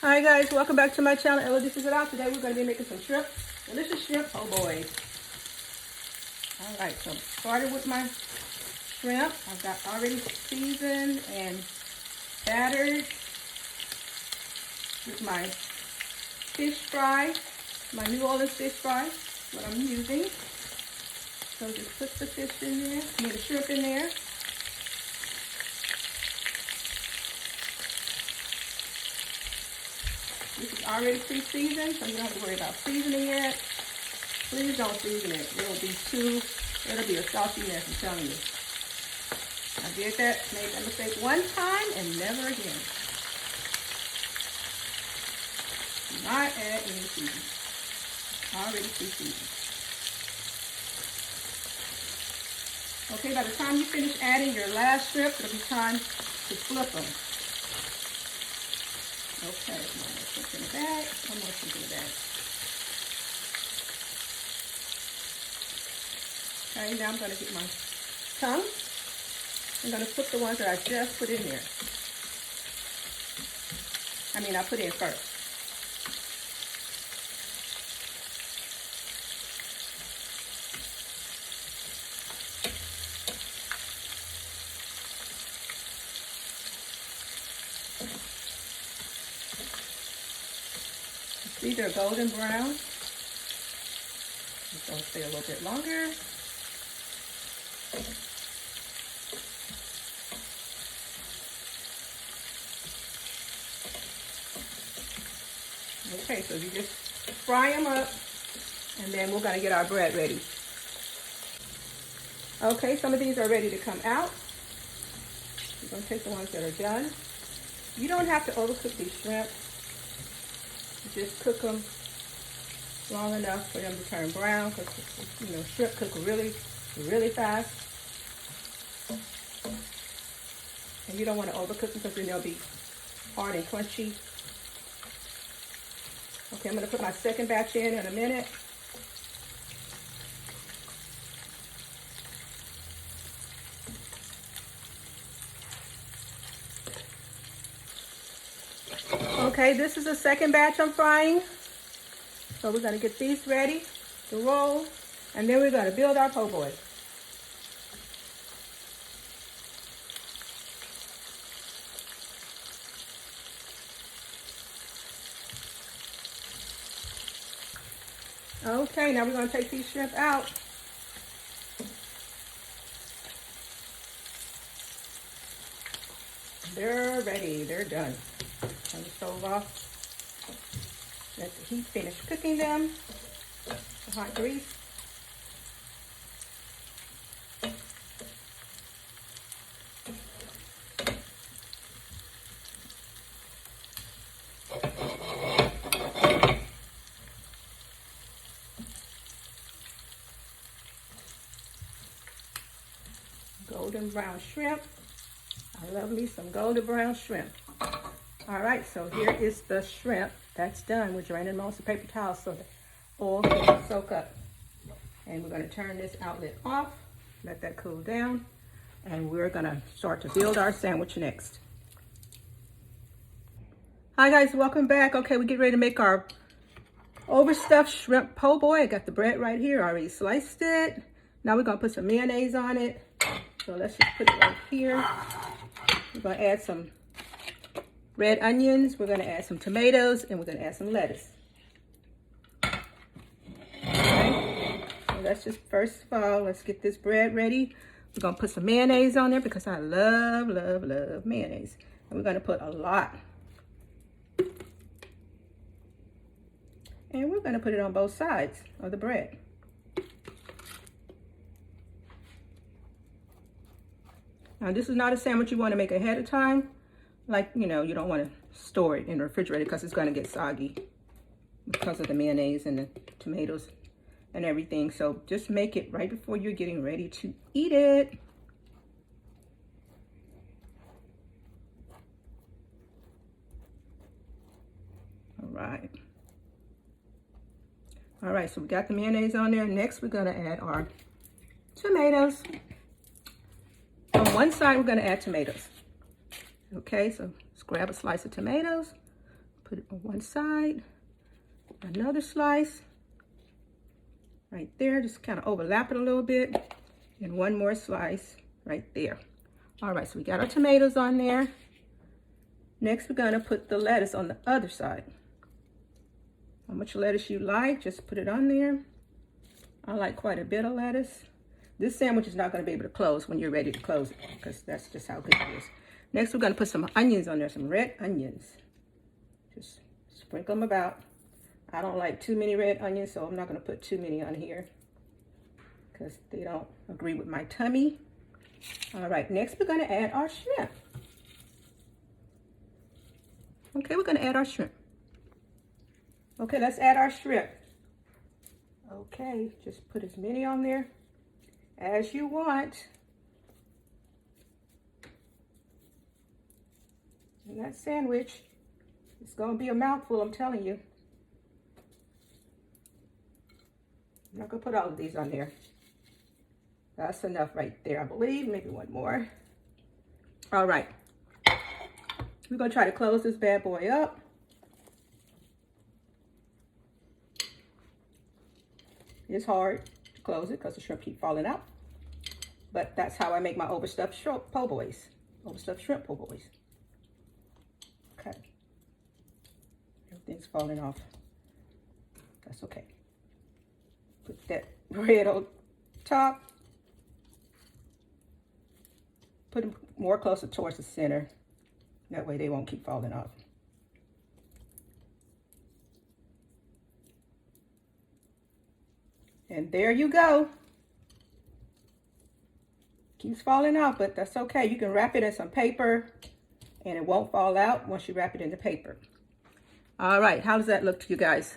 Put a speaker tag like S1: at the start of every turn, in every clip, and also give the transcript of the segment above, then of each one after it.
S1: Hi guys, welcome back to my channel. Ella, this is it out. Today we're going to be making some shrimp. Delicious shrimp Poboys. Alright, so started with my shrimp. I've got already seasoned and battered with my fish fry, my New Orleans fish fry, what I'm using. So just put the fish in there, the shrimp in there. This is already pre-seasoned, so you don't have to worry about seasoning it. Please don't season it. It'll be a saucy mess, I'm telling you. I did that, made that mistake one time and never again. Do not add any seasoning. Already pre-seasoned. Okay, by the time you finish adding your last shrimp, it'll be time to flip them. Okay, one more shrimp in the bag, one more shrimp in the bag. Okay, now I'm going to get my tongue. I'm going to put the ones that I just put in there. I put in first. See, they're golden brown. It's going to stay a little bit longer. Okay, so you just fry them up, and then we're going to get our bread ready. Okay, some of these are ready to come out. We're going to take the ones that are done. You don't have to overcook these shrimp. Just cook them long enough for them to turn brown, because shrimp cook really fast, and you don't want to overcook them because then they'll be hard and crunchy. Okay, I'm going to put my second batch in a minute. Okay, this is the second batch I'm frying. So we're going to get these ready to roll, and then we're going to build our po' boy. Okay, now we're going to take these shrimp out. They're ready, they're done. Turn the stove off. Let the heat finish cooking them. The hot grease. Golden brown shrimp. I love me some golden brown shrimp. All right, so here is the shrimp. That's done. We're draining most of the paper towels so the oil can soak up. And we're going to turn this outlet off, let that cool down, and we're going to start to build our sandwich next. Hi guys, welcome back. Okay, we get ready to make our overstuffed shrimp po' boy. I got the bread right here. I already sliced it. Now we're going to put some mayonnaise on it. So let's just put it right here. We're going to add some red onions, we're going to add some tomatoes, and we're going to add some lettuce. Okay, so let's just, first of all, let's get this bread ready. We're going to put some mayonnaise on there because I love mayonnaise. And we're going to put a lot. And we're going to put it on both sides of the bread. Now, this is not a sandwich you want to make ahead of time. Like, you don't want to store it in the refrigerator because it's going to get soggy because of the mayonnaise and the tomatoes and everything. So just make it right before you're getting ready to eat it. All right, so we got the mayonnaise on there. Next, we're going to add our tomatoes. On one side, we're going to add tomatoes. Okay, so let's grab a slice of tomatoes, Put it on one side. Another slice. Right there. Just kind of overlap it a little bit. And one more slice right there. All right, so we got our tomatoes on there. Next, we're gonna put the lettuce on the other side. How much lettuce you like, just put it on there. I like quite a bit of lettuce. This sandwich is not gonna be able to close when you're ready to close it, because that's just how good it is. Next, we're gonna put some onions on there, some red onions. Just sprinkle them about. I don't like too many red onions, so I'm not gonna put too many on here, because they don't agree with my tummy. All right, next we're gonna add our shrimp. Okay, we're gonna add our shrimp. Okay, let's add our shrimp. Okay, just put as many on there as you want. And that sandwich is gonna be a mouthful, I'm telling you. I'm not gonna put all of these on there. That's enough right there, I believe. Maybe one more. All right. We're gonna try to close this bad boy up. It's hard to close it because the shrimp keep falling out. But that's how I make my overstuffed shrimp po' boys. Overstuffed shrimp po' boys. Okay. Everything's falling off. That's okay. Put that bread on top. Put them more closer towards the center. That way they won't keep falling off. And there you go. Keeps falling out, but that's okay. You can wrap it in some paper and it won't fall out once you wrap it in the paper. All right, how does that look to you guys?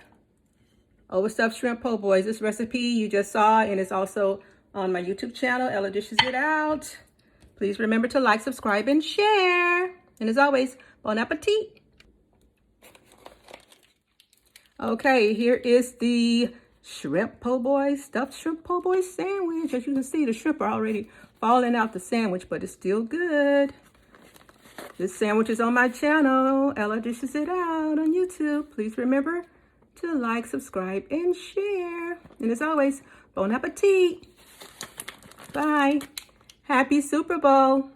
S1: Overstuffed shrimp po' boys. This recipe you just saw, and it's also on my YouTube channel, Ella Dishes It Out. Please remember to like, subscribe, and share. And as always, bon appetit. Okay, here is the shrimp po' boys, stuffed shrimp po' boys sandwich. As you can see, the shrimp are already falling out the sandwich, but it's still good. This sandwich is on my channel, Ella Dishes It Out on YouTube. Please remember to like, subscribe, and share. And as always, bon appetit. Bye. Happy Super Bowl.